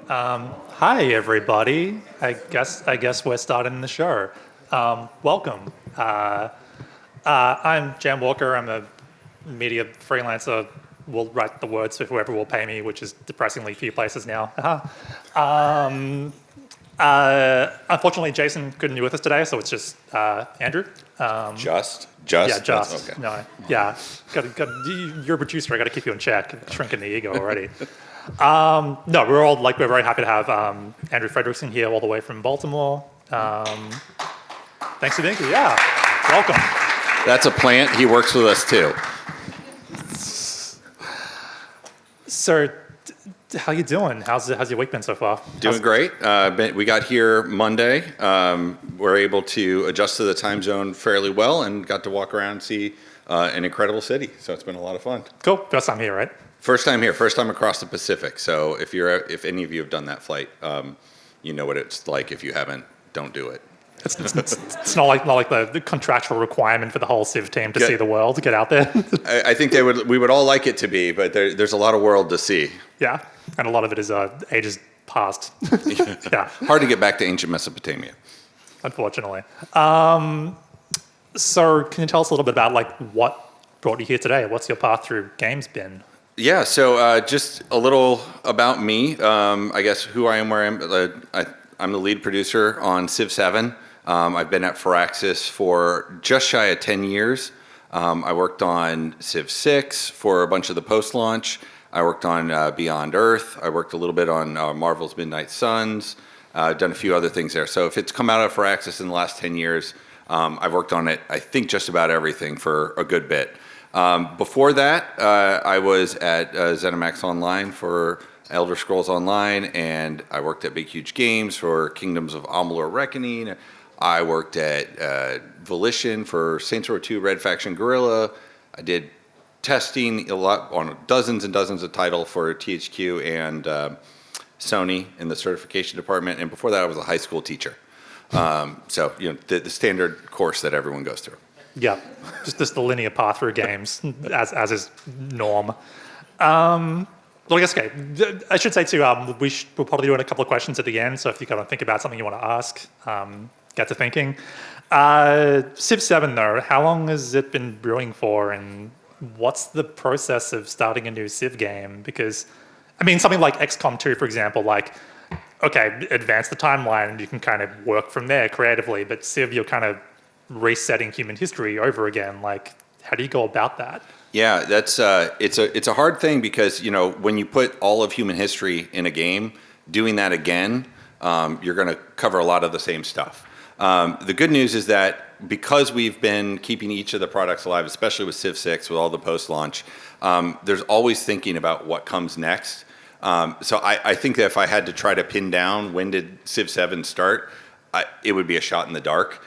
Hi, everybody. I guess we're starting the show. Welcome. I'm Jan Walker. I'm a media freelancer. Will write the words for whoever will pay me, which is depressingly few places now. Unfortunately, Jason couldn't be with us today, so it's just Andrew. Just? Yeah, just. Okay. No, yeah. You're a producer. I got to keep you in check. Shrinking the ego already. No, we're very happy to have Andrew Frederiksen here all the way from Baltimore. Thanks for being here. Yeah, welcome. That's a plant. He works with us too. So, how you doing? How's your week been so far? Doing great. We got here Monday. We're able to adjust to the time zone fairly well and got to walk around and see an incredible city. So it's been a lot of fun. Cool. First time here, right? First time here. First time across the Pacific. So if any of you have done that flight, you know what it's like. If you haven't, don't do it. It's not like the contractual requirement for the whole Civ team to see the world, to get out there. I think we would all like it to be, but there's a lot of world to see. Yeah, and a lot of it is ages past. Yeah, hard to get back to ancient Mesopotamia. Unfortunately. So can you tell us a little bit about what brought you here today? What's your path through games been? Yeah, so just a little about me. I guess who I am, where I am. I'm the lead producer on Civ 7. I've been at Firaxis for just shy of 10 years. I worked on Civ 6 for a bunch of the post-launch. I worked on Beyond Earth. I worked a little bit on Marvel's Midnight Suns. I've done a few other things there. So if it's come out of Firaxis in the last 10 years, I've worked on it, I think, just about everything for a good bit. Before that, I was at ZeniMax Online for Elder Scrolls Online, and I worked at Big Huge Games for Kingdoms of Amalur Reckoning. I worked at Volition for Saints Row 2 Red Faction Guerrilla. I did testing a lot on dozens and dozens of titles for THQ and Sony in the certification department. And before that, I was a high school teacher. So, the standard course that everyone goes through. Yeah, just the linear path through games, as is norm. Well, I guess, okay, I should say too, we'll probably do a couple of questions at the end, so if you kind of think about something you want to ask, get to thinking. Civ 7 though, how long has it been brewing for, and what's the process of starting a new Civ game? Because, I mean, something like XCOM 2, for example, okay, advance the timeline and you can kind of work from there creatively, but Civ, you're kind of resetting human history over again. How do you go about that? Yeah, that's it's a hard thing because when you put all of human history in a game, doing that again, you're going to cover a lot of the same stuff. The good news is that because we've been keeping each of the products alive, especially with Civ 6, with all the post-launch, there's always thinking about what comes next. So I think that if I had to try to pin down when did Civ 7 start, it would be a shot in the dark.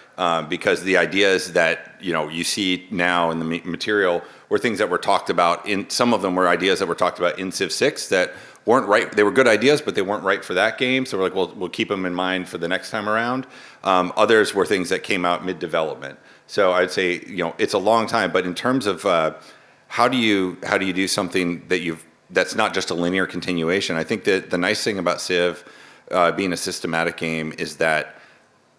Because the ideas that you see now in the material were things that were talked about some of them were ideas that were talked about in Civ 6 that weren't right. They were good ideas, but they weren't right for that game. So we're like, well, we'll keep them in mind for the next time around. Others were things that came out mid-development. So I'd say it's a long time. But in terms of how do you do something that's not just a linear continuation? I think that the nice thing about Civ being a systematic game is that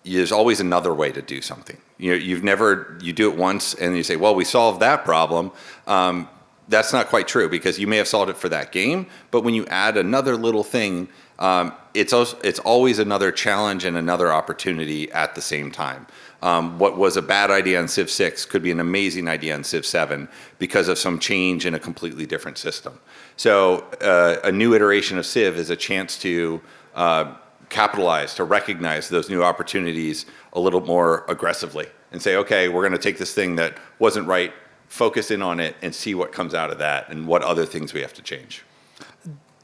there's always another way to do something. You do it once and you say, well, we solved that problem. That's not quite true because you may have solved it for that game, but when you add another little thing, it's always another challenge and another opportunity at the same time. What was a bad idea in Civ 6 could be an amazing idea in Civ 7 because of some change in a completely different system. So a new iteration of Civ is a chance to capitalize, to recognize those new opportunities a little more aggressively and say, okay, we're going to take this thing that wasn't right, focus in on it, and see what comes out of that and what other things we have to change.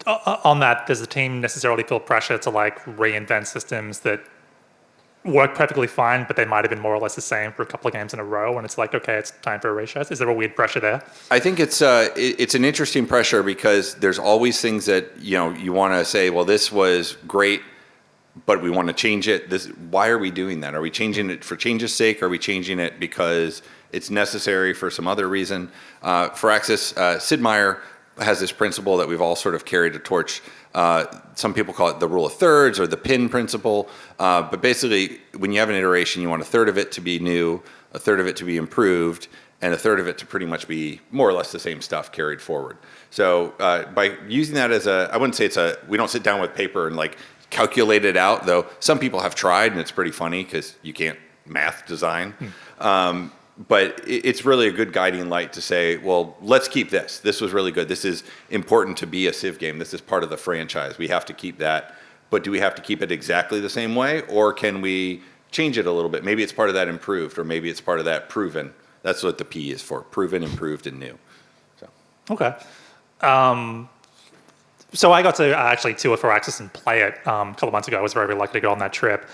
On that, does the team necessarily feel pressure to reinvent systems that work perfectly fine, but they might have been more or less the same for a couple of games in a row, and it's okay, it's time for a reshot? Is there a weird pressure there? I think it's an interesting pressure because there's always things that you want to say, well, this was great, but we want to change it. Why are we doing that? Are we changing it for change's sake? Are we changing it because it's necessary for some other reason? Firaxis, Sid Meier has this principle that we've all sort of carried a torch. Some people call it the rule of thirds or the pin principle. But basically, when you have an iteration, you want a third of it to be new, a third of it to be improved, and a third of it to pretty much be more or less the same stuff carried forward. So by using that as I wouldn't say we don't sit down with paper and like calculate it out, though some people have tried, and it's pretty funny because you can't math design. But it's really a good guiding light to say, well, let's keep this. This was really good. This is important to be a Civ game. This is part of the franchise. We have to keep that. But do we have to keep it exactly the same way? Or can we change it a little bit? Maybe it's part of that improved, or maybe it's part of that proven. That's what the P is for, proven, improved, and new. So. Okay. So I got to actually tour Firaxis and play it a couple of months ago. I was very, very lucky to go on that trip.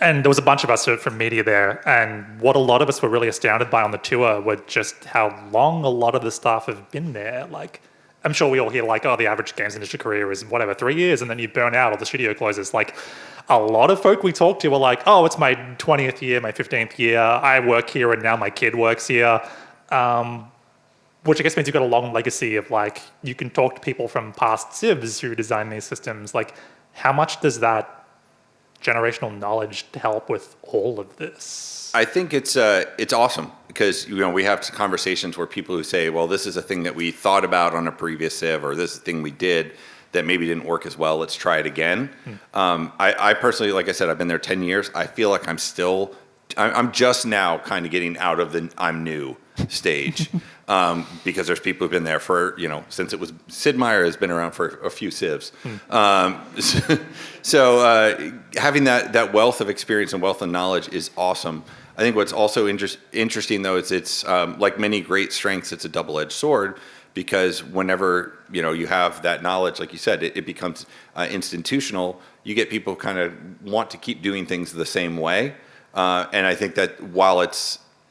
And there was a bunch of us from media there, and what a lot of us were really astounded by on the tour were just how long a lot of the staff have been there. Like, I'm sure we all hear like, oh, the average games industry career is whatever, 3 years, and then you burn out or the studio closes. Like, a lot of folk we talked to were like, oh, it's my 20th year, my 15th year, I work here and now my kid works here. Which I guess means you've got a long legacy of like, you can talk to people from past civs who design these systems. Like, how much does that generational knowledge to help with all of this? I think it's awesome because we have conversations where people who say, well, this is a thing that we thought about on a previous Civ, or this is a thing we did that maybe didn't work as well. Let's try it again. I personally, like I said, I've been there 10 years. I feel like I'm just now kind of getting out of the I'm new stage because there's people who've been there for, since it was, Sid Meier has been around for a few Civs. So having that wealth of experience and wealth of knowledge is awesome. I think what's also interesting, though, is it's like many great strengths, it's a double-edged sword, because whenever you have that knowledge, like you said, it becomes institutional. You get people kind of want to keep doing things the same way. And I think that while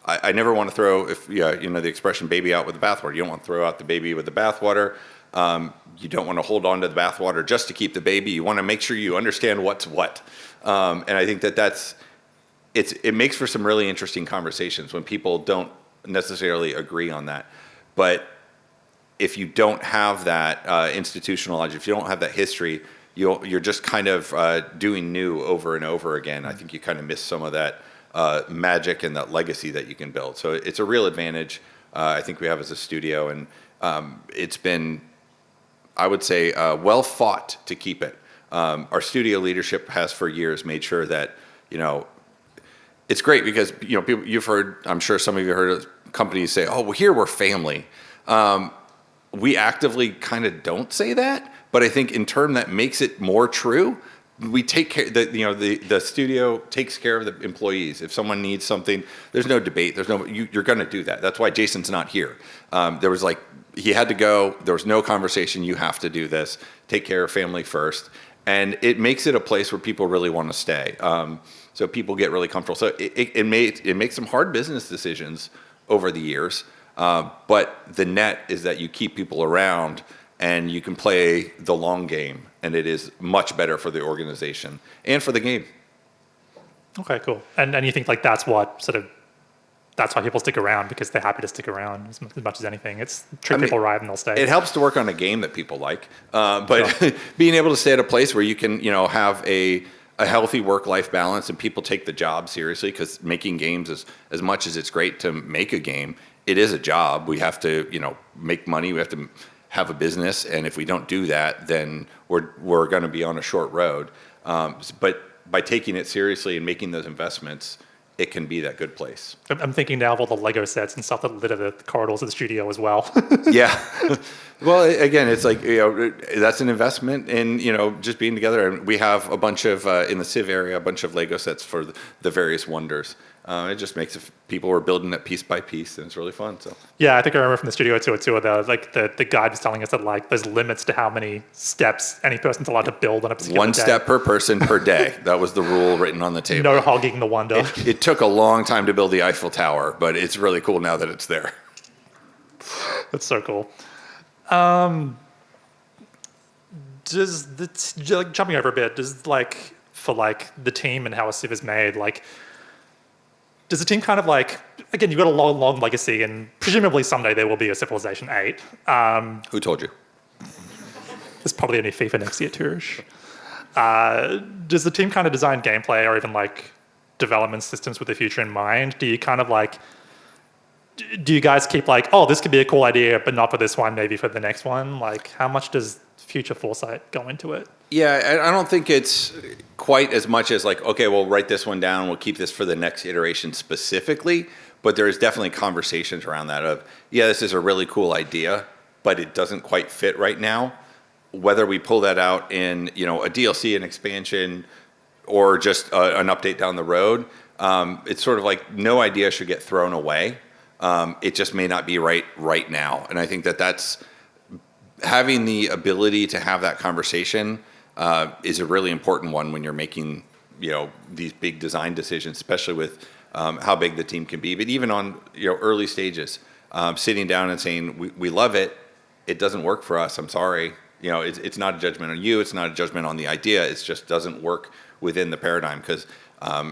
I never want to throw, the expression baby out with the bathwater. You don't want to throw out the baby with the bathwater. You don't want to hold on to the bathwater just to keep the baby. You want to make sure you understand what's what. And I think it makes for some really interesting conversations when people don't necessarily agree on that. But if you don't have that institutionalized, if you don't have that history, you're just kind of doing new over and over again. I think you kind of miss some of that magic and that legacy that you can build. So it's a real advantage I think we have as a studio, and it's been, I would say, well fought to keep it. Our studio leadership has for years made sure that, it's great because, people, you've heard, I'm sure some of you heard companies say, oh, well, here we're family. We actively kind of don't say that, but I think in turn that makes it more true. We take care, the studio takes care of the employees. If someone needs something, there's no debate. You're going to do that. That's why Jason's not here. He had to go. There was no conversation. You have to do this. Take care of family first. And it makes it a place where people really want to stay. So people get really comfortable. So it makes some hard business decisions over the years. But the net is that you keep people around and you can play the long game, and it is much better for the organization and for the game. Okay, cool. And you think like that's why people stick around, because they're happy to stick around as much as anything. It's treat people right and they'll stay. It helps to work on a game that people like, but sure. Being able to stay at a place where you can, have a healthy work-life balance and people take the job seriously, because making games is, as much as it's great to make a game, it is a job. We have to, make money. We have to have a business, and if we don't do that, then we're going to be on a short road. But by taking it seriously and making those investments, it can be that good place. I'm thinking now of all the Lego sets and stuff that litter the corridors of the studio as well. Yeah. Well, again, it's like, that's an investment in, just being together. And we have a bunch of, in the Civ area, a bunch of Lego sets for the various wonders. It just makes people are building it piece by piece, and it's really fun. So yeah, I think I remember from the studio tour too, the guide was telling us that like there's limits to how many steps any person's allowed to build on a particular One step per person per day. That was the rule written on the table. No hogging the wonder. It took a long time to build the Eiffel Tower, but it's really cool now that it's there. That's so cool. Jumping over a bit, for the team and how a Civ is made, does the team kind of like, again, you've got a long legacy, and presumably someday there will be a Civilization VIII. Who told you? There's probably only FIFA next year too. Does the team kind of design gameplay or even like development systems with the future in mind? Do you kind of like, do you guys keep like, oh, this could be a cool idea, but not for this one, maybe for the next one? Like, how much does future foresight go into it? Yeah, I don't think it's quite as much as like, okay, we'll write this one down, we'll keep this for the next iteration specifically, but there's definitely conversations around that of, yeah, this is a really cool idea, but it doesn't quite fit right now. Whether we pull that out in, a DLC, an expansion, or just an update down the road, it's sort of like no idea should get thrown away. It just may not be right now. And I think that's having the ability to have that conversation is a really important one when you're making, these big design decisions, especially with how big the team can be. But even on, early stages, sitting down and saying, we love it. It doesn't work for us. I'm sorry. It's not a judgment on you. It's not a judgment on the idea. It just doesn't work within the paradigm, because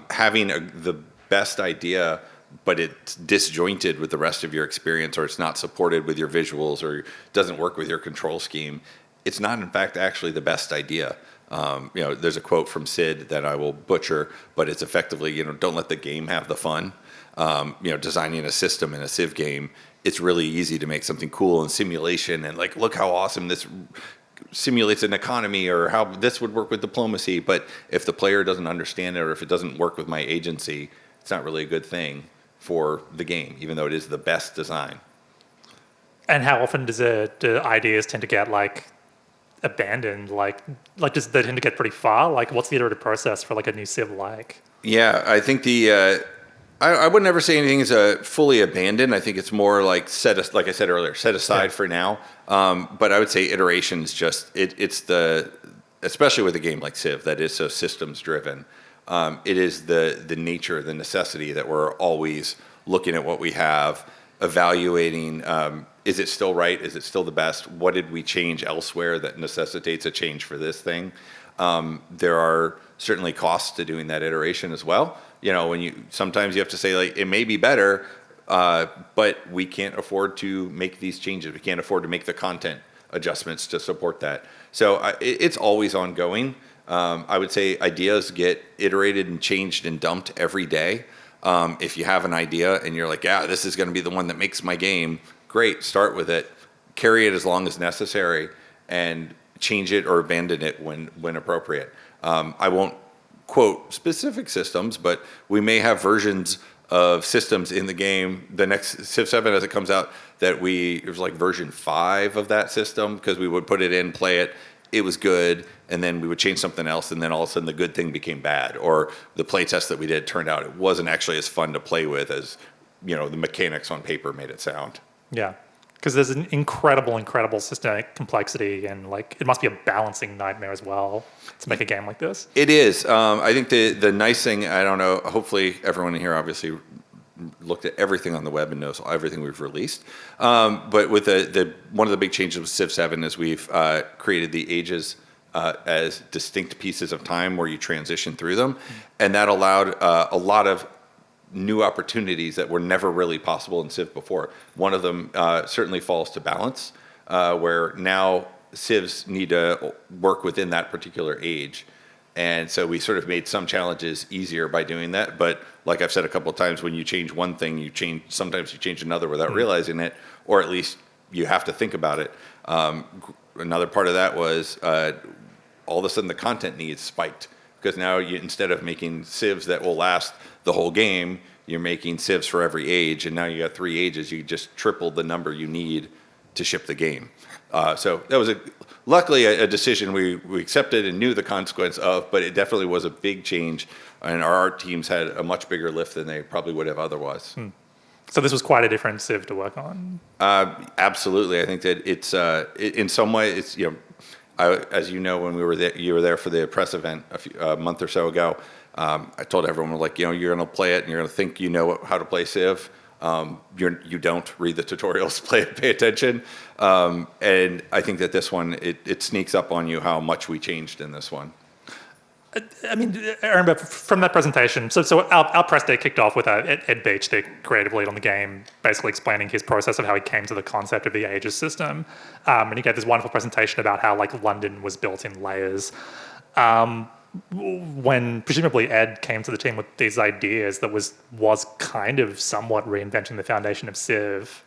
having the best idea, but it's disjointed with the rest of your experience, or it's not supported with your visuals, or doesn't work with your control scheme, it's not in fact actually the best idea. There's a quote from Sid that I will butcher, but it's effectively, don't let the game have the fun. Designing a system in a Civ game, it's really easy to make something cool in simulation and like, look how awesome this simulates an economy, or how this would work with diplomacy. But if the player doesn't understand it, or if it doesn't work with my agency, it's not really a good thing for the game, even though it is the best design. And how often do ideas tend to get like abandoned? Like does they tend to get pretty far? Like, what's the iterative process for like a new Civ like? Yeah, I think I would never say anything is fully abandoned. I think it's more like like I said earlier, set aside for now. But I would say iterations it's especially with a game like Civ that is so systems driven. It is the nature, the necessity that we're always looking at what we have, evaluating, is it still right? Is it still the best? What did we change elsewhere that necessitates a change for this thing? There are certainly costs to doing that iteration as well. Sometimes you have to say, like, it may be better, but we can't afford to make these changes. We can't afford to make the content adjustments to support that. So it's always ongoing. I would say ideas get iterated and changed and dumped every day. If you have an idea and you're like, yeah, this is going to be the one that makes my game, great, start with it, carry it as long as necessary, and change it or abandon it when appropriate. I won't quote specific systems, but we may have versions of systems in the game, the next Civ 7 as it comes out, it was like version 5 of that system, because we would put it in, play it, it was good, and then we would change something else, and then all of a sudden the good thing became bad, or the play test that we did turned out it wasn't actually as fun to play with as the mechanics on paper made it sound. Yeah, because there's an incredible systemic complexity, and like it must be a balancing nightmare as well to make a game like this. It is. I think the nice thing, I don't know, hopefully everyone in here obviously looked at everything on the web and knows everything we've released. But with one of the big changes with Civ 7 is we've created the ages as distinct pieces of time where you transition through them. And that allowed a lot of new opportunities that were never really possible in Civ before. One of them certainly falls to balance, where now Civs need to work within that particular age. And so we sort of made some challenges easier by doing that. But like I've said a couple of times, when you change one thing, sometimes you change another without realizing it, or at least you have to think about it. Another part of that was all of a sudden the content needs spiked, because now instead of making Civs that will last the whole game, you're making Civs for every age, and now you got 3 ages. You just tripled the number you need to ship the game. So that was luckily a decision we accepted and knew the consequence of, but it definitely was a big change, and our art teams had a much bigger lift than they probably would have otherwise. So this was quite a different Civ to work on. Absolutely, I think that it's in some way it's as you know, when you were there for the press event a month or so ago. I told everyone, like, you're going to play it and you're going to think you know how to play Civ. You don't read the tutorials, pay attention. And I think that this one, it sneaks up on you how much we changed in this one. I mean, I remember from that presentation, so our press day kicked off with Ed Beach, the creative lead on the game, basically explaining his process of how he came to the concept of the Aegis system. And he gave this wonderful presentation about how like London was built in layers. When presumably Ed came to the team with these ideas that was kind of somewhat reinventing the foundation of Civ,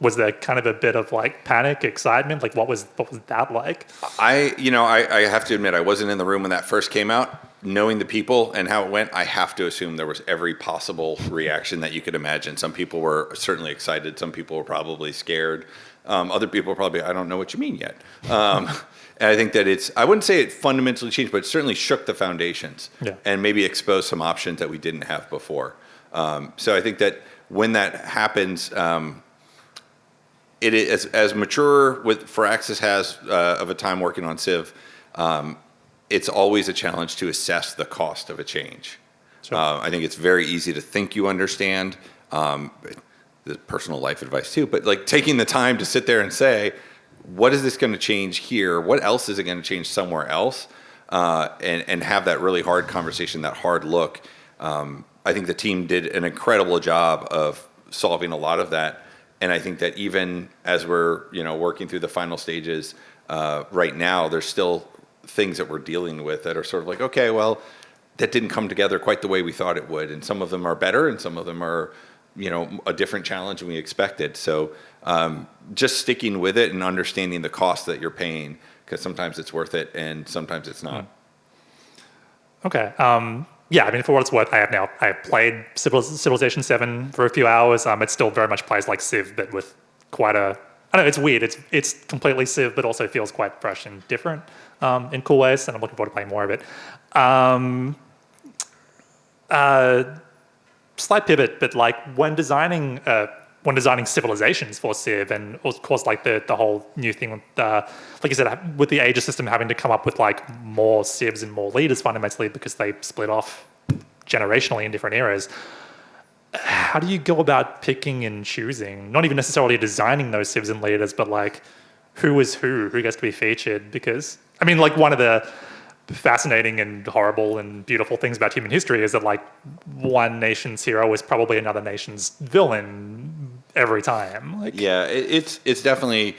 was there kind of a bit of like panic, excitement? Like what was that like? I have to admit, I wasn't in the room when that first came out. Knowing the people and how it went, I have to assume there was every possible reaction that you could imagine. Some people were certainly excited. Some people were probably scared. Other people were probably, I don't know what you mean yet. And I think that I wouldn't say it fundamentally changed, but it certainly shook the foundations and maybe exposed some options that we didn't have before. So I think that when that happens, it is as mature with Firaxis has of a time working on Civ. It's always a challenge to assess the cost of a change. Sure. I think it's very easy to think you understand. The personal life advice too, but like taking the time to sit there and say, what is this going to change here? What else is it going to change somewhere else? And have that really hard conversation, that hard look. I think the team did an incredible job of solving a lot of that. And I think that even as we're working through the final stages right now, there's still things that we're dealing with that are sort of like, okay, well, that didn't come together quite the way we thought it would. And some of them are better and some of them are, a different challenge than we expected. So just sticking with it and understanding the cost that you're paying, because sometimes it's worth it and sometimes it's not. Okay. Yeah, I mean, for what it's worth, I have played Civilization VII for a few hours. It still very much plays like Civ, but with quite a... I don't know, it's weird. It's completely Civ, but also feels quite fresh and different in cool ways, and I'm looking forward to playing more of it. Slight pivot, but like when designing civilizations for Civ, and of course like the whole new thing with like you said, with the Aegis system having to come up with like more civs and more leaders fundamentally because they split off generationally in different eras. How do you go about picking and choosing? Not even necessarily designing those civs and leaders, but like who gets to be featured? Because I mean, like one of the fascinating and horrible and beautiful things about human history is that like one nation's hero is probably another nation's villain every time. Like, yeah, it's definitely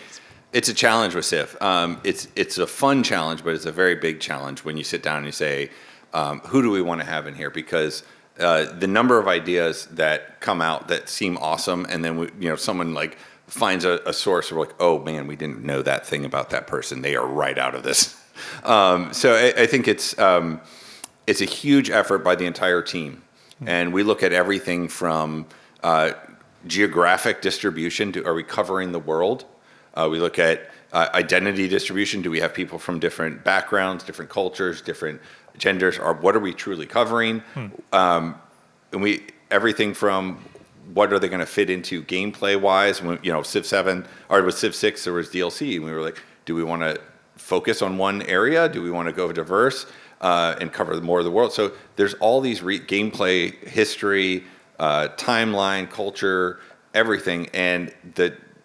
a challenge with Civ. It's a fun challenge, but it's a very big challenge when you sit down and you say, who do we want to have in here? Because the number of ideas that come out that seem awesome, and then someone like finds a source where we're like, oh man, we didn't know that thing about that person. They are right out of this. So I think it's a huge effort by the entire team, and we look at everything from geographic distribution to are we covering the world? We look at identity distribution. Do we have people from different backgrounds, different cultures, different genders? Or what are we truly covering? And everything from what are they going to fit into gameplay wise? Civ 7 or with Civ 6 there was DLC, and we were like, do we want to focus on one area? Do we want to go diverse and cover more of the world? So there's all these gameplay, history, timeline, culture, everything, and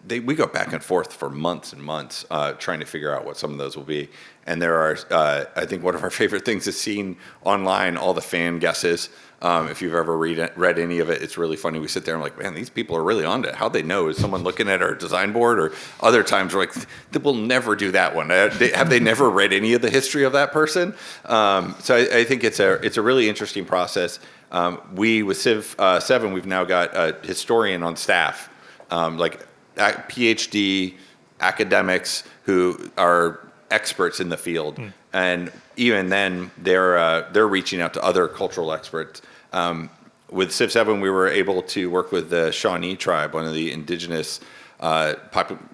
we go back and forth for months and months trying to figure out what some of those will be. And there are, I think one of our favorite things is seeing online all the fan guesses. If you've ever read any of it, it's really funny. We sit there and we're like, man, these people are really on it. How'd they know? Is someone looking at our design board? Or other times we're like, we'll never do that one. Have they never read any of the history of that person? So I think it's a really interesting process. With Civ 7, we've now got a historian on staff, like PhD academics who are experts in the field, and even then they're reaching out to other cultural experts. With Civ 7, we were able to work with the Shawnee tribe, one of the indigenous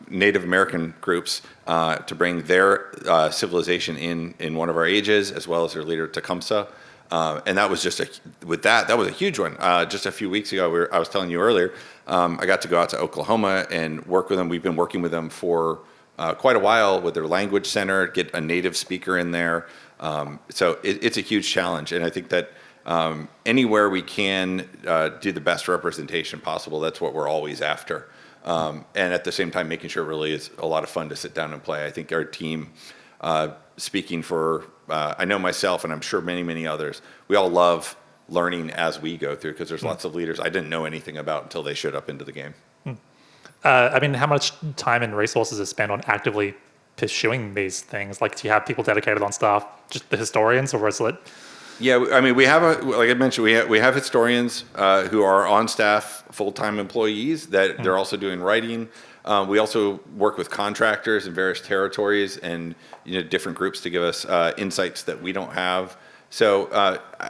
Native American groups, to bring their civilization in one of our ages, as well as their leader Tecumseh. And that was that was a huge one. Just a few weeks ago, I was telling you earlier, I got to go out to Oklahoma and work with them. We've been working with them for quite a while with their language center, get a native speaker in there. So it's a huge challenge. And I think that anywhere we can do the best representation possible, that's what we're always after. And at the same time, making sure it really is a lot of fun to sit down and play. I think our team speaking for, I know myself and I'm sure many, many others, we all love learning as we go through because there's lots of leaders I didn't know anything about until they showed up into the game. I mean, how much time and resources is spent on actively pursuing these things? Like, do you have people dedicated on staff, just the historians, or is it? Yeah, I mean, we have like I mentioned, we have historians who are on staff, full-time employees that they're also doing writing. We also work with contractors in various territories and different groups to give us insights that we don't have. So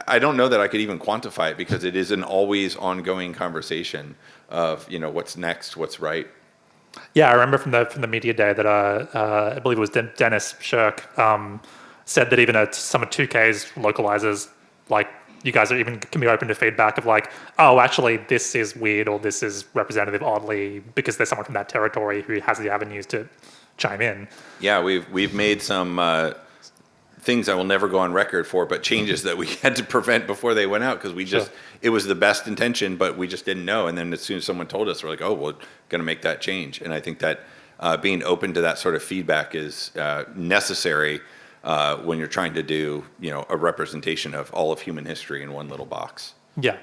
I don't know that I could even quantify it because it is an always ongoing conversation of what's next, what's right. Yeah, I remember from the media day that I believe it was Dennis Shirk said that even some of 2K's localizers, like you guys can be open to feedback of like, oh, actually this is weird or this is representative oddly because there's someone from that territory who has the avenues to chime in. Yeah, we've made some things I will never go on record for, but changes that we had to prevent before they went out because it was the best intention, but we just didn't know. And then as soon as someone told us, we're like, oh, we're going to make that change. And I think that being open to that sort of feedback is necessary when you're trying to do, a representation of all of human history in one little box. Yeah.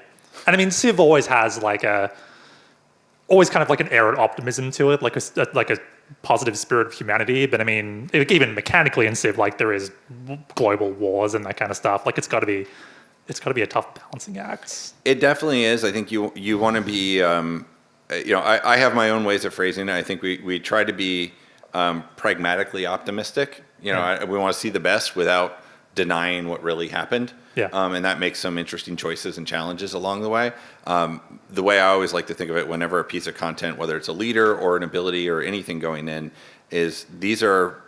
And I mean, Civ always has always kind of like an air of optimism to it, like a positive spirit of humanity. But I mean, even mechanically in Civ, like there is global wars and that kind of stuff. Like it's got to be a tough balancing act. It definitely is. I think you want to be, I have my own ways of phrasing it. I think we try to be pragmatically optimistic. We want to see the best without denying what really happened. Yeah. And that makes some interesting choices and challenges along the way. The way I always like to think of it whenever a piece of content, whether it's a leader or an ability or anything going in, is these are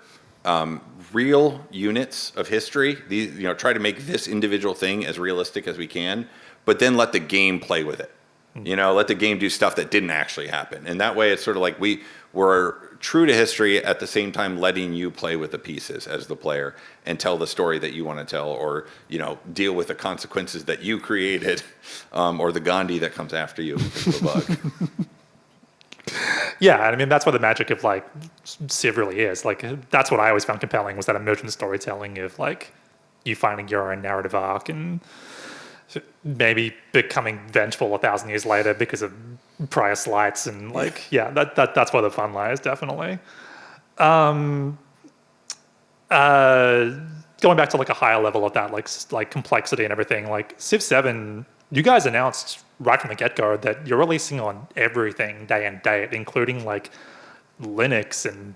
real units of history. These, try to make this individual thing as realistic as we can, but then let the game play with it. Let the game do stuff that didn't actually happen. And that way it's sort of like we're true to history at the same time letting you play with the pieces as the player and tell the story that you want to tell or, deal with the consequences that you created or the Gandhi that comes after you because of the bug. Yeah, I mean, that's what the magic of like Civ really is. Like, that's what I always found compelling was that emergent storytelling of like you finding your own narrative arc and maybe becoming vengeful 1,000 years later because of prior slights and like, that's where the fun lies, definitely. Going back to like a higher level of that, like complexity and everything, like Civ 7, you guys announced right from the get-go that you're releasing on everything day and date, including like Linux and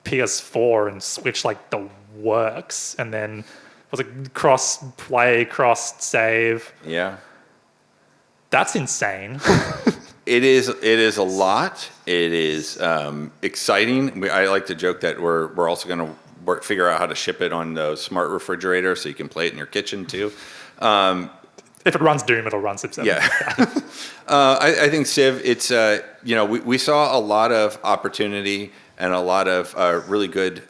PS4 and Switch, like the works. And then was it cross-play, cross-save? Yeah. That's insane. It is a lot. It is exciting. I like to joke that we're also going to figure out how to ship it on those smart refrigerators so you can play it in your kitchen too. If it runs Doom, it'll run Civ 7. Yeah. I think Civ, it's, we saw a lot of opportunity and a lot of really good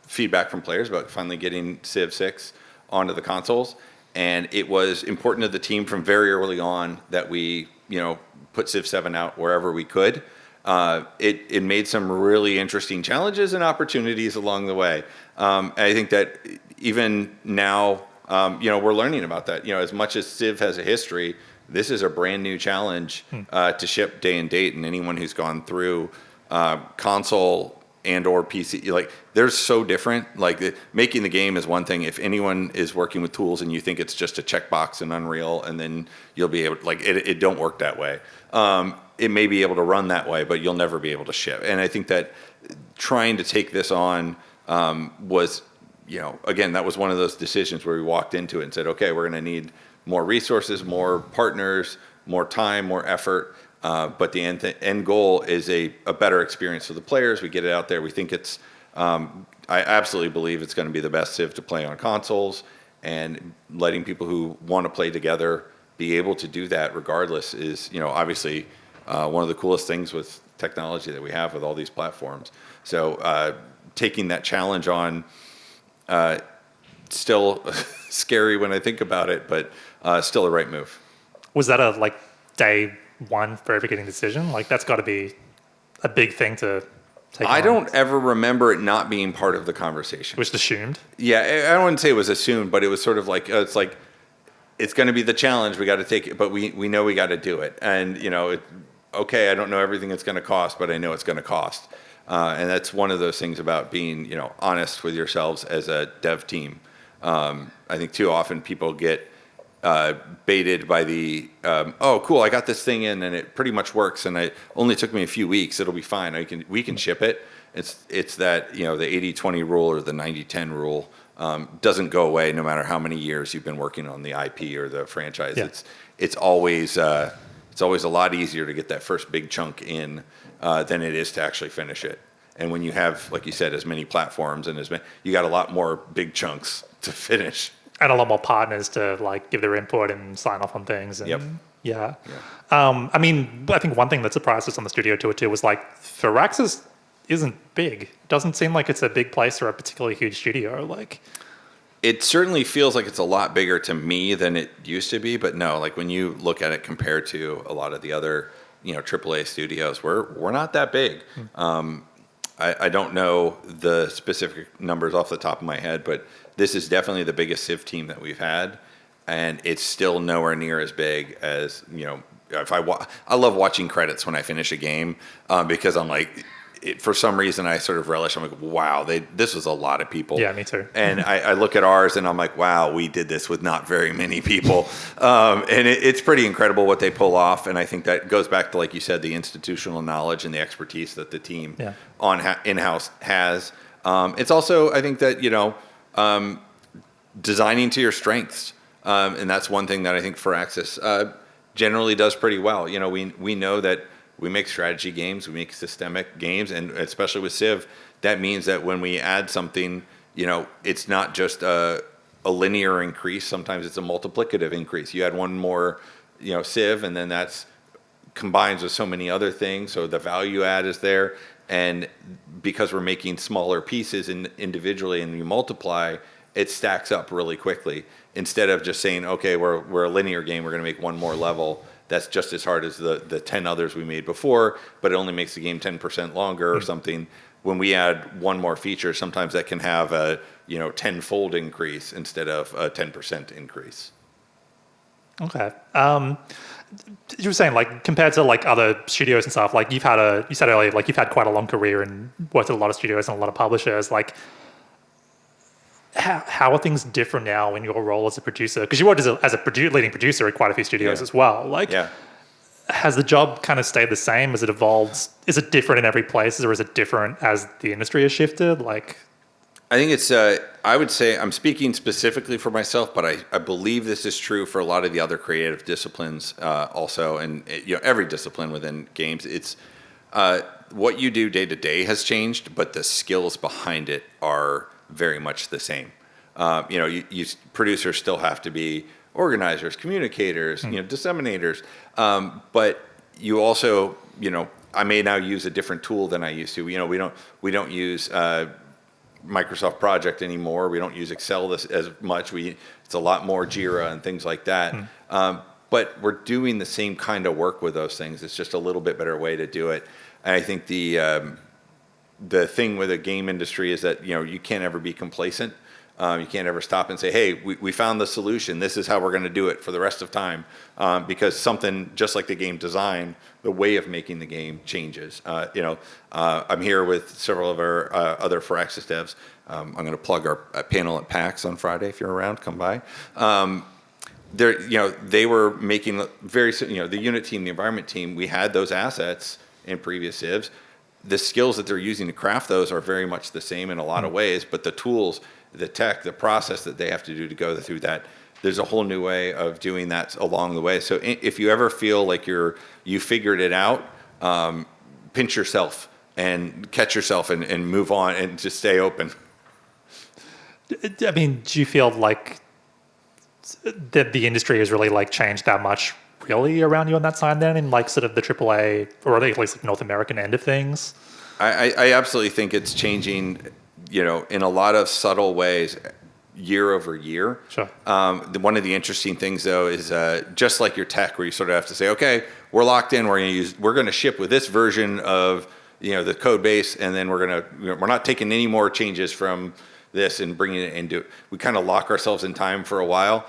feedback from players about finally getting Civ 6 onto the consoles. And it was important to the team from very early on that we, put Civ 7 out wherever we could. It made some really interesting challenges and opportunities along the way. I think that even now, we're learning about that. As much as Civ has a history, this is a brand new challenge to ship day and date. And anyone who's gone through console and or PC, like they're so different. Like making the game is one thing. If anyone is working with tools and you think it's just a checkbox in Unreal, and then you'll be able to, like it don't work that way. It may be able to run that way, but you'll never be able to ship. And I think that trying to take this on was, again, that was one of those decisions where we walked into it and said, okay, we're going to need more resources, more partners, more time, more effort. But the end goal is a better experience for the players. We get it out there. We think it's, I absolutely believe it's going to be the best Civ to play on consoles, and letting people who want to play together be able to do that regardless is, obviously one of the coolest things with technology that we have with all these platforms. So taking that challenge on, still scary when I think about it, but still the right move. Was that a day one very beginning decision? Like that's got to be a big thing to take I on? don't ever remember it not being part of the conversation. Which is assumed. Yeah, I wouldn't say it was assumed, but it was sort of like, it's going to be the challenge. We got to take it, but we know we got to do it. And, okay, I don't know everything it's going to cost, but I know it's going to cost. And that's one of those things about being, honest with yourselves as a dev team. I think too often people get baited by the, oh, cool, I got this thing in and it pretty much works. And it only took me a few weeks. It'll be fine. We can ship it. It's that, the 80-20 rule or the 90-10 rule doesn't go away no matter how many years you've been working on the IP or the franchise. Yeah. It's always a lot easier to get that first big chunk in than it is to actually finish it. And when you have, like you said, as many platforms and you got a lot more big chunks to finish. And a lot more partners to like give their input and sign off on things. And Yep. Yeah. I think one thing that surprised us on the studio tour too was like Firaxis isn't big. Doesn't seem like it's a big place or a particularly huge studio. Like, it certainly feels like it's a lot bigger to me than it used to be, but no, like when you look at it compared to a lot of the other, AAA studios, we're not that big. I don't know the specific numbers off the top of my head, but this is definitely the biggest Civ team that we've had, and it's still nowhere near as big as, if I love watching credits when I finish a game because I'm like, for some reason I sort of relish. I'm like, wow, this was a lot of people. yeah, me too. And I look at ours and I'm like, wow, we did this with not very many people. And it's pretty incredible what they pull off. And I think that goes back to, like you said, the institutional knowledge and the expertise that the team in-house has. It's also, I think that, designing to your strengths. And that's one thing that I think Firaxis generally does pretty well. We know that we make strategy games, we make systemic games, and especially with Civ, that means that when we add something, it's not just a linear increase. Sometimes it's a multiplicative increase. You add one more, Civ, and then that's combines with so many other things. So the value add is there, and because we're making smaller pieces individually, and you multiply, it stacks up really quickly. Instead of just saying, okay, we're a linear game, we're going to make one more level. That's just as hard as the 10 others we made before, but it only makes the game 10% longer or something. When we add one more feature, sometimes that can have a 10-fold increase instead of a 10% increase. Okay. You were saying like compared to like other studios and stuff, like you said earlier, like you've had quite a long career and worked at a lot of studios and a lot of publishers. Like, how are things different now in your role as a producer? Because you worked as a leading producer at quite a few studios as well. Like, has the job kind of stayed the same? Has it evolved? Is it different in every place, or is it different as the industry has shifted? Like, I think it's. I would say I'm speaking specifically for myself, but I believe this is true for a lot of the other creative disciplines also, and every discipline within games. It's what you do day to day has changed, but the skills behind it are very much the same. You producers still have to be organizers, communicators, disseminators, but you also, I may now use a different tool than I used to. We don't use Microsoft Project anymore. We don't use Excel as much. It's a lot more Jira and things like that. But we're doing the same kind of work with those things. It's just a little bit better way to do it. And I think the thing with the game industry is that you can't ever be complacent. You can't ever stop and say, hey, we found the solution. This is how we're going to do it for the rest of time. Because something just like the game design, the way of making the game changes. I'm here with several of our other Firaxis devs. I'm going to plug our panel at PAX on Friday. If you're around, come by. They were making the unit team, the environment team, we had those assets in previous civs. The skills that they're using to craft those are very much the same in a lot of ways, but the tools, the tech, the process that they have to do to go through that, there's a whole new way of doing that along the way. So if you ever feel like you figured it out, pinch yourself and catch yourself and move on and just stay open. I mean, do you feel like that the industry has really like changed that much really around you on that side then in like sort of the AAA or at least like North American end of things? I absolutely think it's changing, in a lot of subtle ways year over year. Sure. One of the interesting things though is just like your tech where you sort of have to say, okay, we're locked in, we're going to ship with this version of the code base, and then we're not taking any more changes from this and bringing it into. We kind of lock ourselves in time for a while.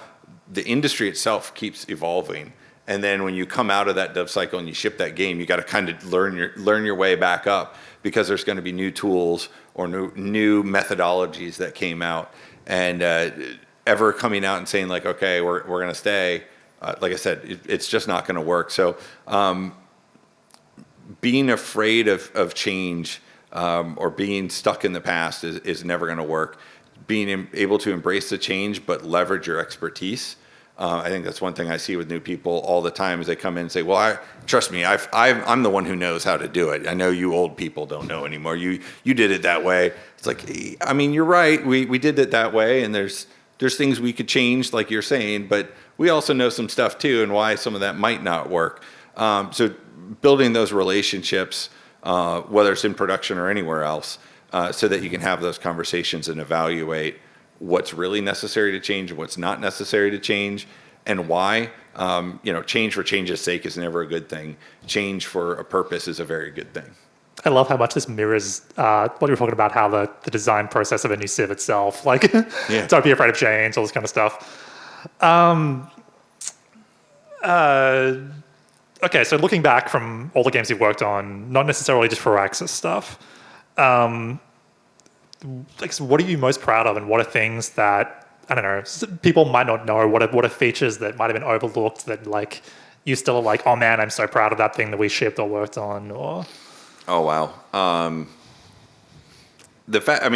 The industry itself keeps evolving, and then when you come out of that dev cycle and you ship that game, you got to kind of learn your way back up, because there's going to be new tools or new methodologies that came out, and ever coming out and saying like, okay, we're going to stay. Like I said, it's just not going to work. So being afraid of change or being stuck in the past is never going to work. Being able to embrace the change but leverage your expertise. I think that's one thing I see with new people all the time, is they come in and say, well, trust me, I'm the one who knows how to do it. I know you old people don't know anymore. You did it that way. It's like, I mean, you're right. We did it that way, and there's things we could change, like you're saying, but we also know some stuff too, and why some of that might not work. So building those relationships, whether it's in production or anywhere else, so that you can have those conversations and evaluate what's really necessary to change, what's not necessary to change, and why. Change for change's sake is never a good thing. Change for a purpose is a very good thing. I love how much this mirrors what you were talking about, how the design process of a new Civ itself, like, don't be afraid of change, all this kind of stuff. Okay, so looking back from all the games you've worked on, not necessarily just Firaxis stuff, so what are you most proud of, and what are things that, I don't know, people might not know, what are features that might have been overlooked that, like, you still are like, oh man, I'm so proud of that thing that we shipped or worked on, or... Oh, wow.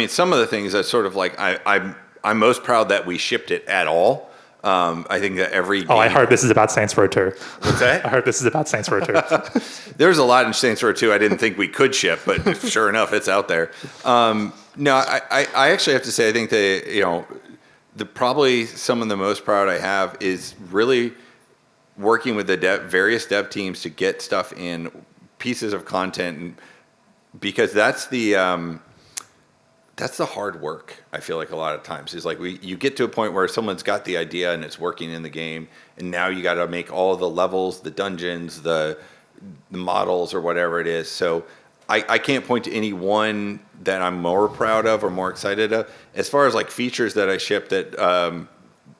Some of the things that sort of like, I'm most proud that we shipped it at all. I think that every game... Oh, I heard this is about Saints Row 2. What's that? I heard this is about Saints Row 2. There's a lot in Saints Row 2 I didn't think we could ship, but sure enough, it's out there. No, I actually have to say, I think probably some of the most proud I have is really working with the various dev teams to get stuff in, pieces of content, because that's the hard work. I feel like a lot of times is like you get to a point where someone's got the idea and it's working in the game, and now you got to make all the levels, the dungeons, the models, or whatever it is. So I can't point to any one that I'm more proud of or more excited of. As far as like features that I shipped that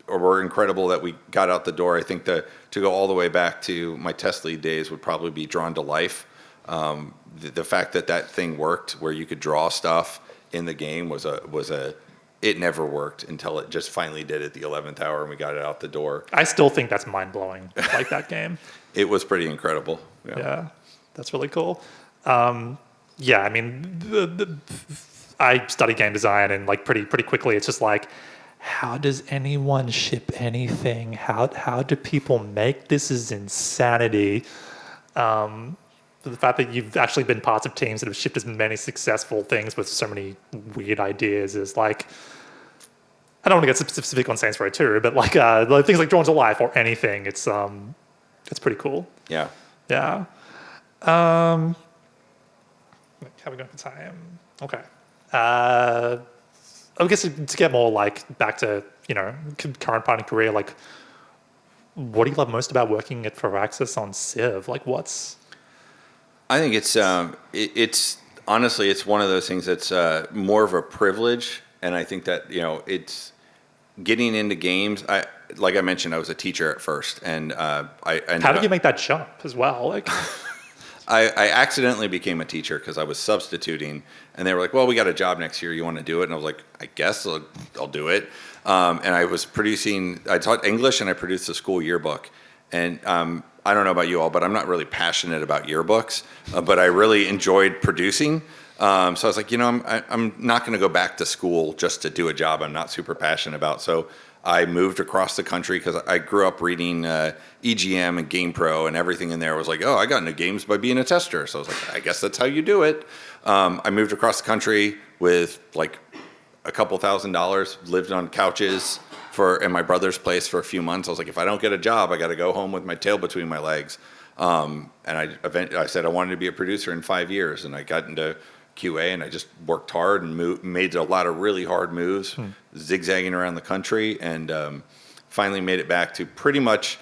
or were incredible that we got out the door, I think to go all the way back to my test lead days would probably be Drawn to Life. The fact that thing worked, where you could draw stuff in the game, was it never worked until it just finally did at the 11th hour, and we got it out the door. I still think that's mind blowing. Like that game. It was pretty incredible. Yeah, that's really cool. I mean, I studied game design, and like pretty quickly, it's just like, how does anyone ship anything? How do people make this? Is insanity. The fact that you've actually been parts of teams that have shipped as many successful things with so many weird ideas is like, I don't want to get specific on Saints Row 2, but like things like Drawn to Life or anything, it's pretty cool. Yeah. Yeah. How are we going for time? Okay. I guess to get more like back to, current part of career, like, what do you love most about working at Firaxis on Civ? Like, what's... I think it's honestly, it's one of those things that's more of a privilege, and I think that it's getting into games. Like I mentioned, I was a teacher at first, and how did you make that jump as well? Like, I accidentally became a teacher because I was substituting, and they were like, "Well, we got a job next year. You want to do it?" And I was like, "I guess I'll do it." And I was I taught English, and I produced a school yearbook, and I don't know about you all, but I'm not really passionate about yearbooks, but I really enjoyed producing. So I was like, I'm not going to go back to school just to do a job I'm not super passionate about. So I moved across the country because I grew up reading EGM and GamePro, and everything in there was like, oh, I got into games by being a tester. So I was like, I guess that's how you do it. I moved across the country with like a couple $1,000, lived on couches in my brother's place for a few months. I was like, if I don't get a job, I got to go home with my tail between my legs. And I said I wanted to be a producer in 5 years, and I got into QA, and I just worked hard and made a lot of really hard moves, zigzagging around the country, and finally made it back to pretty much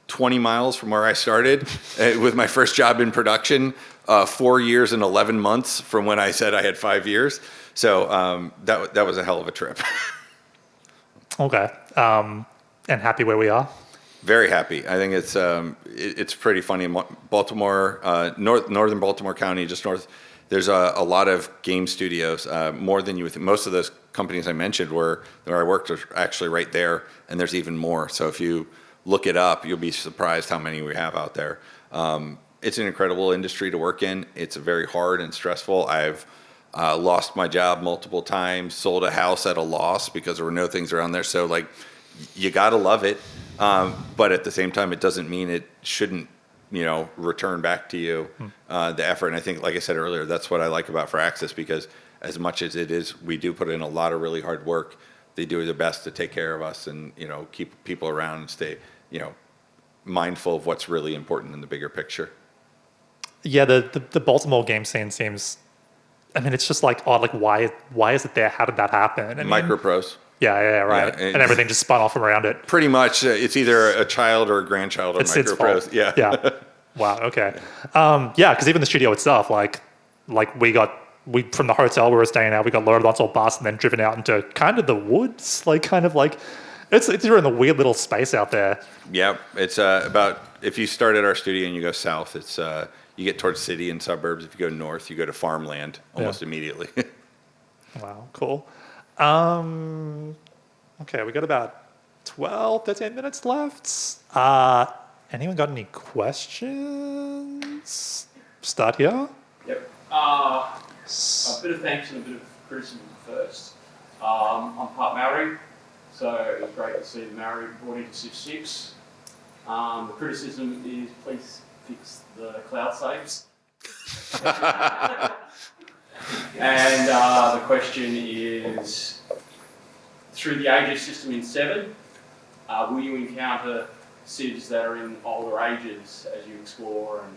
20 miles from where I started with my first job in production, 4 years and 11 months from when I said I had 5 years. So that was a hell of a trip. Okay. And happy where we are? Very happy. I think it's pretty funny. Baltimore, northern Baltimore County, just north. There's a lot of game studios, more than you would think. Most of those companies I mentioned where I worked are actually right there, and there's even more. So if you look it up, you'll be surprised how many we have out there. It's an incredible industry to work in. It's very hard and stressful. I've lost my job multiple times, sold a house at a loss because there were no things around there. So like, you gotta love it, but at the same time, it doesn't mean it shouldn't, return back to you the effort. And I think, like I said earlier, that's what I like about Firaxis, because as much as it is, we do put in a lot of really hard work. They do their best to take care of us and keep people around and stay mindful of what's really important in the bigger picture. Yeah, the Baltimore game scene seems. I mean, it's just like odd. Like, why is it there? How did that happen? Micropros. Yeah, right. Yeah, and everything just spun off around it. Pretty much, it's either a child or a grandchild of Micropros. Yeah. Wow. Okay. Yeah, because even the studio itself, like we from the hotel we were staying at, we got loaded onto a bus and then driven out into kind of the woods, it's you're in a weird little space out there. Yeah, it's about, if you start at our studio and you go south, it's you get towards city and suburbs. If you go north, you go to farmland almost immediately. Wow. Cool. Okay, we got about 12, 13 minutes left. Anyone got any questions? Start here. Yep. A bit of thanks and a bit of criticism first. I'm part Maori, so it was great to see the Maori brought into Civ 6. The criticism is please fix the cloud saves. And the question is, through the ages system in 7, will you encounter civs that are in older ages as you explore and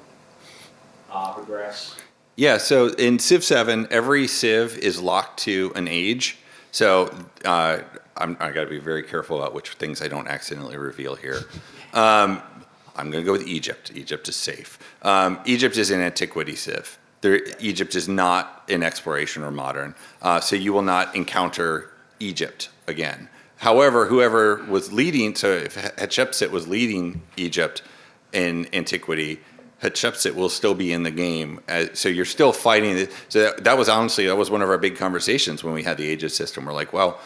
progress? Yeah, so in Civ 7, every civ is locked to an age. So I got to be very careful about which things I don't accidentally reveal here. I'm going to go with Egypt. Egypt is safe. Egypt is an antiquity civ. Egypt is not in exploration or modern. So you will not encounter Egypt again. However, whoever was leading, so if Hatshepsut was leading Egypt in antiquity, Hatshepsut will still be in the game. So you're still fighting. So that was one of our big conversations when we had the ages system. We're like, well,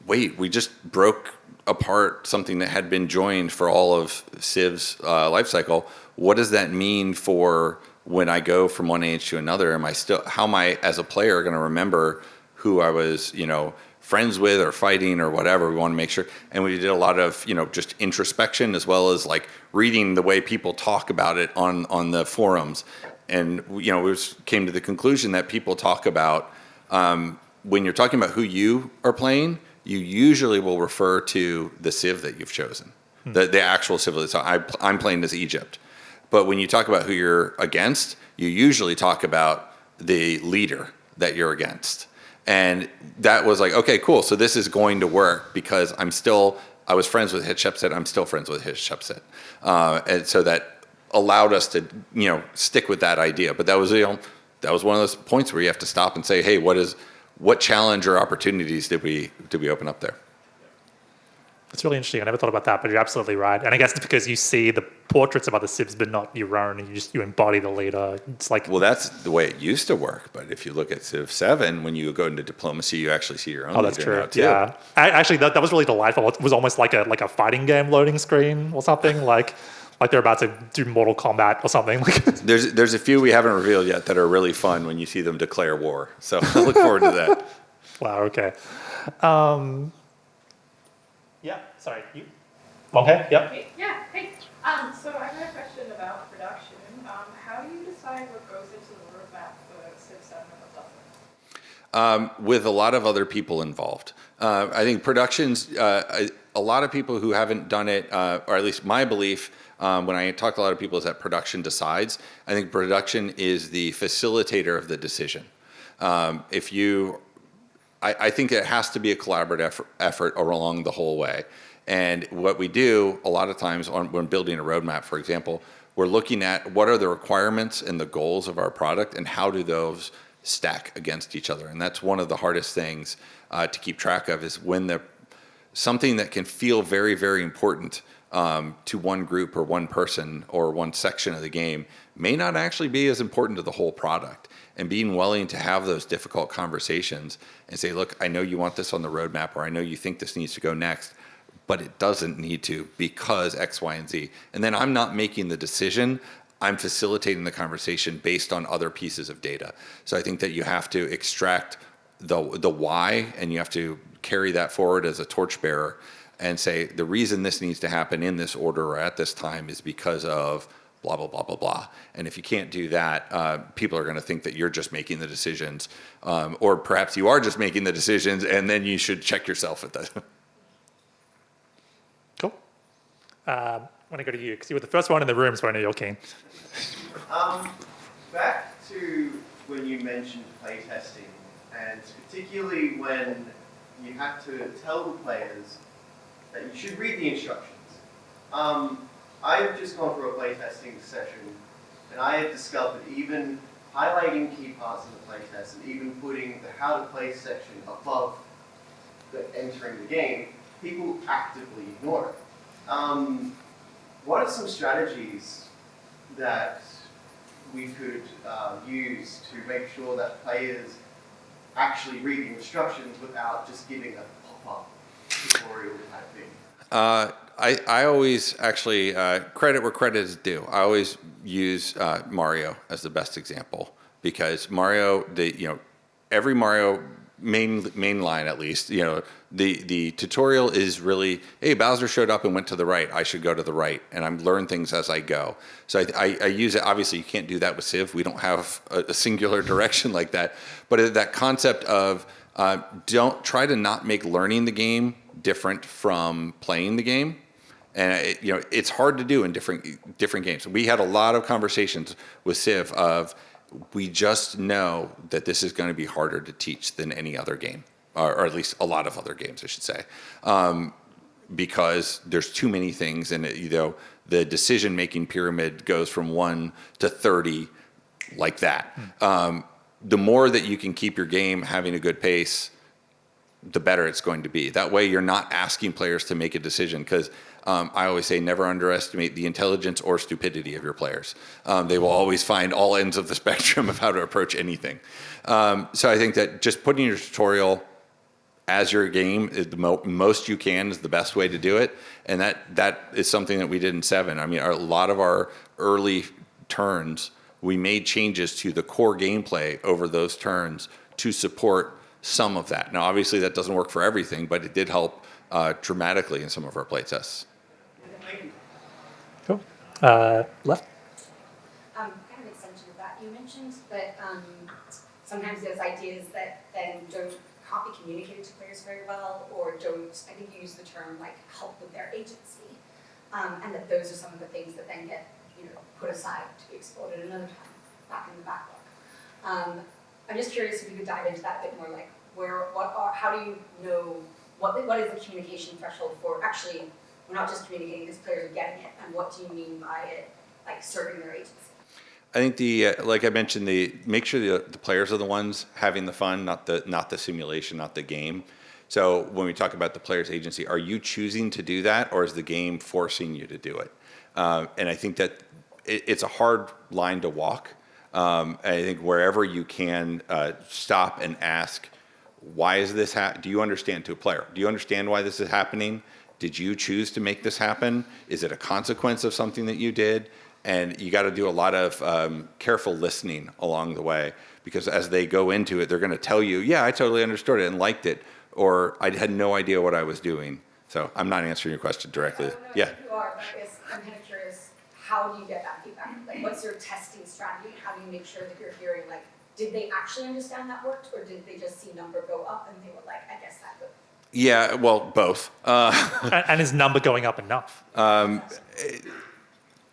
wait, we just broke apart something that had been joined for all of Civ's life cycle. What does that mean for when I go from one age to another? How am I as a player going to remember who I was, friends with or fighting or whatever? We want to make sure. And we did a lot of, just introspection as well as like reading the way people talk about it on the forums. And, we came to the conclusion that people talk about, when you're talking about who you are playing, you usually will refer to the civ that you've chosen, the actual civilization. I'm playing as Egypt. But when you talk about who you're against, you usually talk about the leader that you're against. And that was like, okay, cool. So this is going to work because I was friends with Hatshepsut. I'm still friends with Hatshepsut. And so that allowed us to, stick with that idea. But that was one of those points where you have to stop and say, hey, what challenge or opportunities did we open up there? It's really interesting. I never thought about that, but you're absolutely right. And I guess it's because you see the portraits of other civs, but not your own, and you embody the leader. It's like, well, that's the way it used to work. But if you look at Civ 7, when you go into diplomacy, you actually see your own. Oh, that's leader true. now, too. Yeah, actually, that was really delightful. It was almost like a fighting game loading screen or something. like they're about to do Mortal Kombat or something. There's a few we haven't revealed yet that are really fun when you see them declare war. So I look forward to that. Wow. Okay. Yeah. Sorry. You. Okay. Yep. Hey, yeah, hey. So I have a question about production. How do you decide what goes into the roadmap for Civ 7 and what doesn't? With a lot of other people involved. I think productions, a lot of people who haven't done it, or at least my belief, when I talk to a lot of people, is that production decides. I think production is the facilitator of the decision. If you I think it has to be a collaborative effort along the whole way. And what we do a lot of times when building a roadmap, for example, we're looking at what are the requirements and the goals of our product and how do those stack against each other. And that's one of the hardest things to keep track of, is when something that can feel very, very important to one group or one person or one section of the game may not actually be as important to the whole product. And being willing to have those difficult conversations and say, look, I know you want this on the roadmap, or I know you think this needs to go next, but it doesn't need to because X, Y, and Z. And then I'm not making the decision. I'm facilitating the conversation based on other pieces of data. So I think that you have to extract the why, and you have to carry that forward as a torchbearer and say, the reason this needs to happen in this order or at this time is because of blah, blah, blah, blah, blah. And if you can't do that, people are going to think that you're just making the decisions, or perhaps you are just making the decisions, and then you should check yourself at that. Cool. I want to go to you, because you were the first one in the room, so I know you're keen. Back to when you mentioned playtesting, and particularly when you had to tell the players that you should read the instructions. I've just gone through a playtesting session, and I have discovered even highlighting key parts of the playtest and even putting the how to play section above the entering the game, people actively ignore it. What are some strategies that we could use to make sure that players actually read the instructions without just giving a pop-up tutorial type thing? I always actually credit where credit is due. I always use Mario as the best example, because Mario, every Mario main line at least, the tutorial is really, hey, Bowser showed up and went to the right, I should go to the right, and I'm learn things as I go. So I use it. Obviously, you can't do that with Civ. We don't have a singular direction like that. But that concept of don't try to not make learning the game different from playing the game. And it's hard to do in different games. We had a lot of conversations with Civ of, we just know that this is going to be harder to teach than any other game, or at least a lot of other games, I should say, because there's too many things, and the decision-making pyramid goes from 1 to 30 like that. The more that you can keep your game having a good pace, the better it's going to be. That way you're not asking players to make a decision, because I always say never underestimate the intelligence or stupidity of your players. They will always find all ends of the spectrum of how to approach anything. So I think that just putting your tutorial as your game is the most you can is the best way to do it. And that is something that we did in 7. I mean, a lot of our early turns, we made changes to the core gameplay over those turns to support some of that. Now, obviously, that doesn't work for everything, but it did help dramatically in some of our play tests. Cool. Left. Kind of extension of that, you mentioned that sometimes there's ideas that then don't can't be communicated to players very well, or don't, I think you used the term like help with their agency, and that those are some of the things that then get put aside to be explored at another time back in the backlog. I'm just curious if you could dive into that a bit more, like how do you know what is the communication threshold for actually we're not just communicating because players are getting it, and what do you mean by it, like serving their agency? I think like I mentioned, make sure the players are the ones having the fun, not the simulation, not the game. So when we talk about the player's agency, are you choosing to do that, or is the game forcing you to do it? And I think that it's a hard line to walk. I think wherever you can stop and ask, why is this do you understand, to a player, do you understand why this is happening? Did you choose to make this happen? Is it a consequence of something that you did? And you got to do a lot of careful listening along the way, because as they go into it, they're going to tell you, yeah, I totally understood it and liked it, or I had no idea what I was doing. So I'm not answering your question directly. Yeah. You are, but I guess I'm kind of curious, how do you get that feedback? Like, what's your testing strategy? How do you make sure that you're hearing, like, did they actually understand that worked, or did they just see number go up and they were like, I guess that would? Yeah, well, both. And is number going up enough?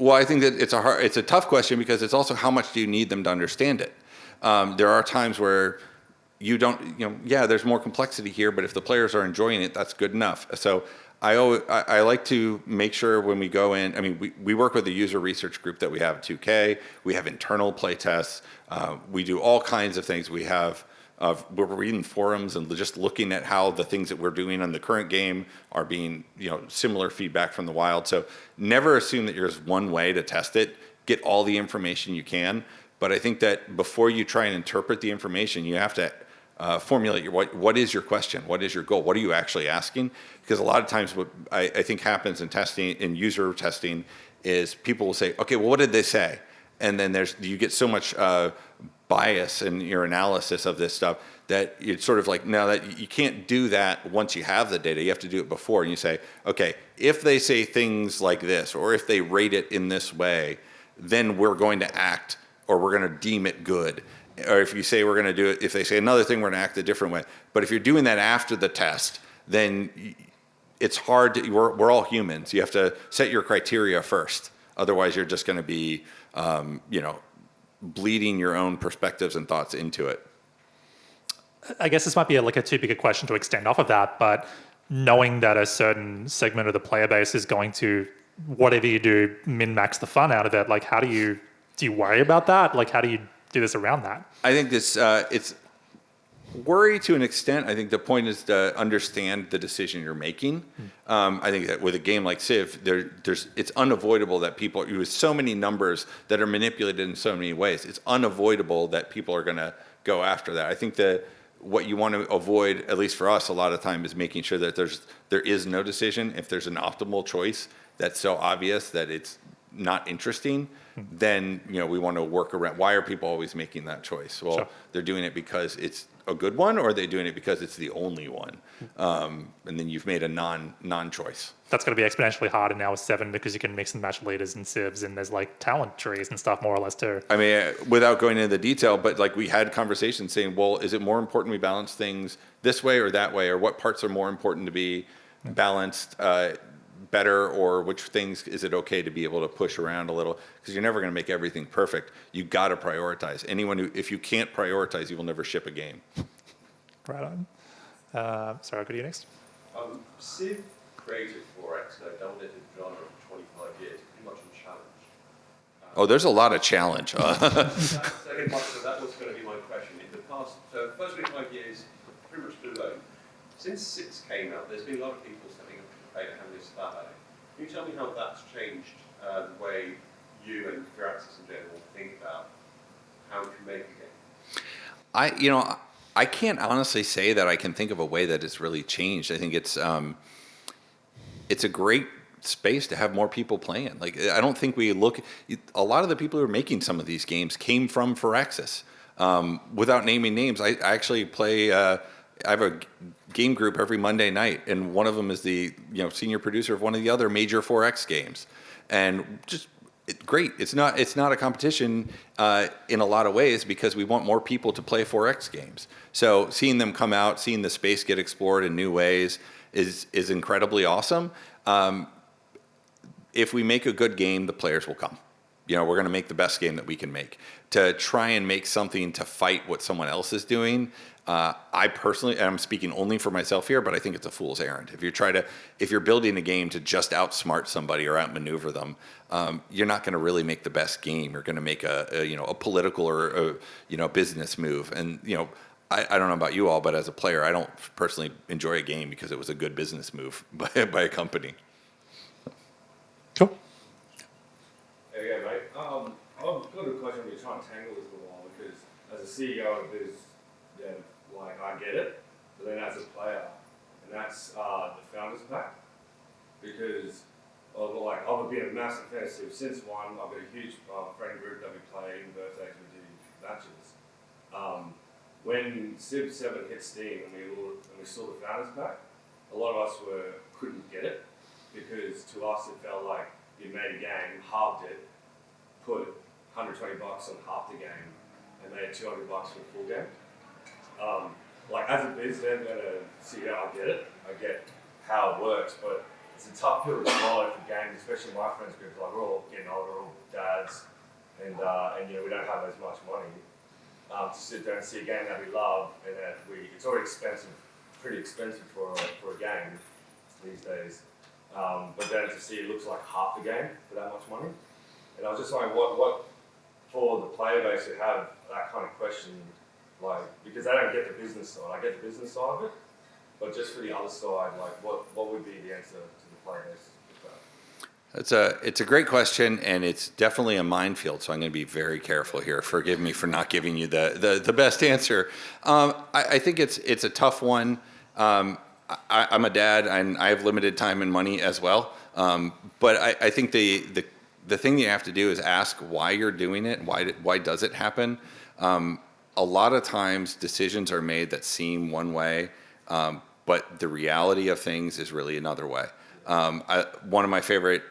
Well, I think that it's a tough question, because it's also how much do you need them to understand it. There are times where you don't, yeah, there's more complexity here, but if the players are enjoying it, that's good enough. So I like to make sure when we go in, I mean, we work with a user research group that we have at 2K. We have internal play tests. We do all kinds of things. We're reading forums and just looking at how the things that we're doing on the current game are being, similar feedback from the wild. So never assume that there's one way to test it. Get all the information you can. But I think that before you try and interpret the information, you have to formulate what is your question? What is your goal? What are you actually asking? Because a lot of times what I think happens in testing, in user testing, is people will say, okay, well, what did they say? And then you get so much bias in your analysis of this stuff that it's sort of like, no, that you can't do that once you have the data. You have to do it before. And you say, okay, if they say things like this, or if they rate it in this way, then we're going to act, or we're going to deem it good. Or if you say we're going to do it, if they say another thing, we're going to act a different way. But if you're doing that after the test, then it's hard to, we're all humans. You have to set your criteria first. Otherwise, you're just going to be, bleeding your own perspectives and thoughts into it. I guess this might be like a too big a question to extend off of that, but knowing that a certain segment of the player base is going to, whatever you do, min-max the fun out of it, like how do you worry about that? Like how do you do this around that? I think this, it's worry to an extent. I think the point is to understand the decision you're making. I think that with a game like Civ, it's unavoidable that people, with so many numbers that are manipulated in so many ways, it's unavoidable that people are going to go after that. I think that what you want to avoid, at least for us, a lot of time, is making sure that there is no decision. If there's an optimal choice that's so obvious that it's not interesting, then we want to work around. Why are people always making that choice? Well, they're doing it because it's a good one, or are they doing it because it's the only one? And then you've made a non-choice. That's going to be exponentially harder now with 7 because you can mix and match leaders and civs, and there's like talent trees and stuff more or less too. I mean, without going into the detail, but like we had conversations saying, well, is it more important we balance things this way or that way, or what parts are more important to be balanced better, or which things is it okay to be able to push around a little? Because you're never going to make everything perfect. You got to prioritize. If you can't prioritize, you will never ship a game. Right on. Sorry, I'll go to you next. Civ created 4X, no dominated genre for 25 years, pretty much on challenge. Oh, there's a lot of challenge. Second part of that was going to be my question. In the past, so first 25 years, pretty much stood alone. Since 6 came out, there's been a lot of people stepping up to the plate and having this start at it. Can you tell me how that's changed the way you and Firaxis in general think about how to make a game? I can't honestly say that I can think of a way that it's really changed. I think it's a great space to have more people playing. Like, I don't think a lot of the people who are making some of these games came from Firaxis. Without naming names, I actually play, I have a game group every Monday night, and one of them is the senior producer of one of the other major 4X games. And just great. It's not a competition in a lot of ways, because we want more people to play 4X games. So seeing them come out, seeing the space get explored in new ways is incredibly awesome. If we make a good game, the players will come. We're going to make the best game that we can make. To try and make something to fight what someone else is doing, I personally, and I'm speaking only for myself here, but I think it's a fool's errand. If you're building a game to just outsmart somebody or outmaneuver them, you're not going to really make the best game. You're going to make a political or a business move. And I don't know about you all, but as a player, I don't personally enjoy a game because it was a good business move by a company. Cool. There you go, mate. I've got a question we're trying to tangle this a while, because as a CEO of this, I get it, but then as a player, and that's the Founders Pack, because I've been a massive fan of Civ since 1. I've got a huge friend group that we play in birthdays, we do matches. When Civ 7 hit Steam and we saw the Founders Pack, a lot of us couldn't get it, because to us it felt like you made a game, halved it, put $120 on half the game, and made $200 for a full game. As a business, I'm going to see how I get it. I get how it works, but it's a tough pill to swallow for games, especially my friends group. We're all getting older, we're all dads, and we don't have as much money. to sit there and see a game that we love, and that it's already expensive, pretty expensive for a game these days. But then to see it looks like half the game for that much money. And I was just wondering what for the player base who have that kind of question, like, because they don't get the business side. I get the business side of it, but just for the other side, like, what would be the answer to the player base with that? It's a great question, and it's definitely a minefield. So I'm going to be very careful here. Forgive me for not giving you the best answer. I think it's a tough one. I'm a dad, and I have limited time and money as well. But I think the thing you have to do is ask why you're doing it. Why does it happen? A lot of times decisions are made that seem one way, but the reality of things is really another way. One of my favorite,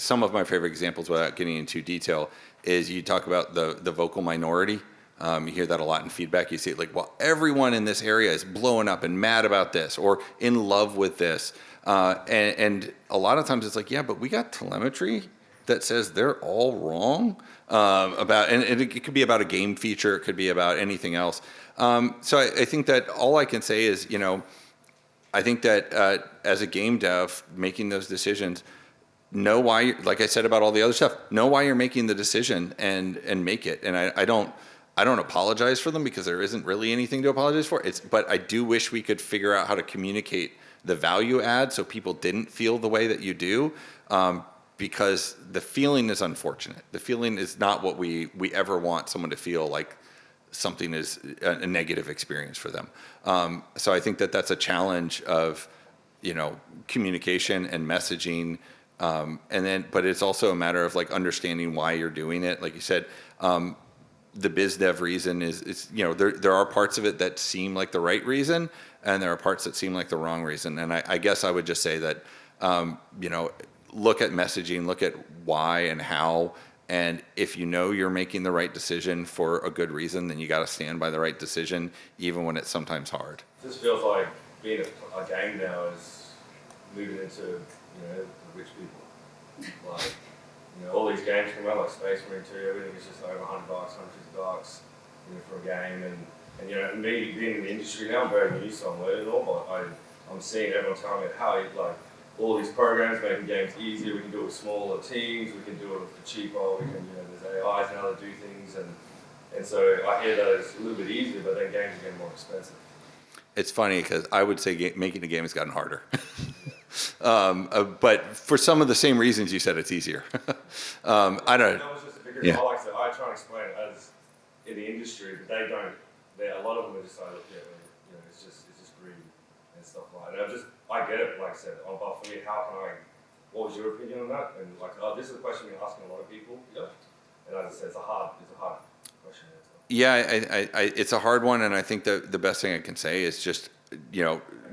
some of my favorite examples, without getting into detail, is you talk about the vocal minority. You hear that a lot in feedback. You see it like, well, everyone in this area is blowing up and mad about this or in love with this. And a lot of times it's like, yeah, but we got telemetry that says they're all wrong about, and it could be about a game feature. It could be about anything else. So I think that all I can say is, I think that as a game dev, making those decisions, know why, like I said about all the other stuff, know why you're making the decision and make it. And I don't apologize for them because there isn't really anything to apologize for. But I do wish we could figure out how to communicate the value add so people didn't feel the way that you do, because the feeling is unfortunate. The feeling is not what we ever want someone to feel, like something is a negative experience for them. So I think that that's a challenge of, communication and messaging. But it's also a matter of like understanding why you're doing it. Like you said, the biz dev reason is there are parts of it that seem like the right reason, and there are parts that seem like the wrong reason. And I guess I would just say that, look at messaging, look at why and how. And if you're making the right decision for a good reason, then you got to stand by the right decision, even when it's sometimes hard. It just feels like being a game now is moving into, the rich people. Like, all these games come out, like Space Marine 2, everything is just over $100, $150, for a game. And me being in the industry now, I'm very new, so I'm learning it all, but I'm seeing everyone telling me how, all these programs making games easier. We can do it with smaller teams. We can do it for cheaper. We can, there's AIs now that do things, and so I hear that it's a little bit easier, but then games are getting more expensive. It's funny because I would say making a game has gotten harder, but for some of the same reasons you said it's easier. I don't. That was just because I try and explain it as in the industry, but they don't. A lot of them are just like, it's just greed and stuff like that. And I get it, like I said, but for me, what was your opinion on that? And this is a question we're asking a lot of people. Yeah. And as I said, it's a hard question to answer. Yeah, it's a hard one, and I think the best thing I can say is just,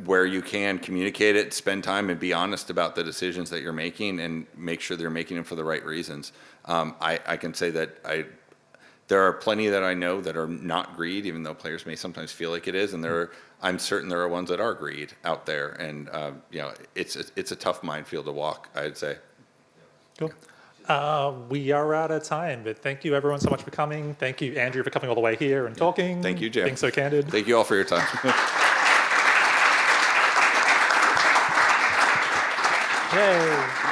where you can communicate it, spend time and be honest about the decisions that you're making and make sure they're making them for the right reasons. I can say that there are plenty that I know that are not greed, even though players may sometimes feel like it is, and I'm certain there are ones that are greed out there, and it's a tough minefield to walk, I'd say. Cool. We are out of time, but thank you everyone so much for coming. Thank you, Andrew, for coming all the way here and talking. Thank you, Jim. Being so candid. Thank you all for your time. Yay.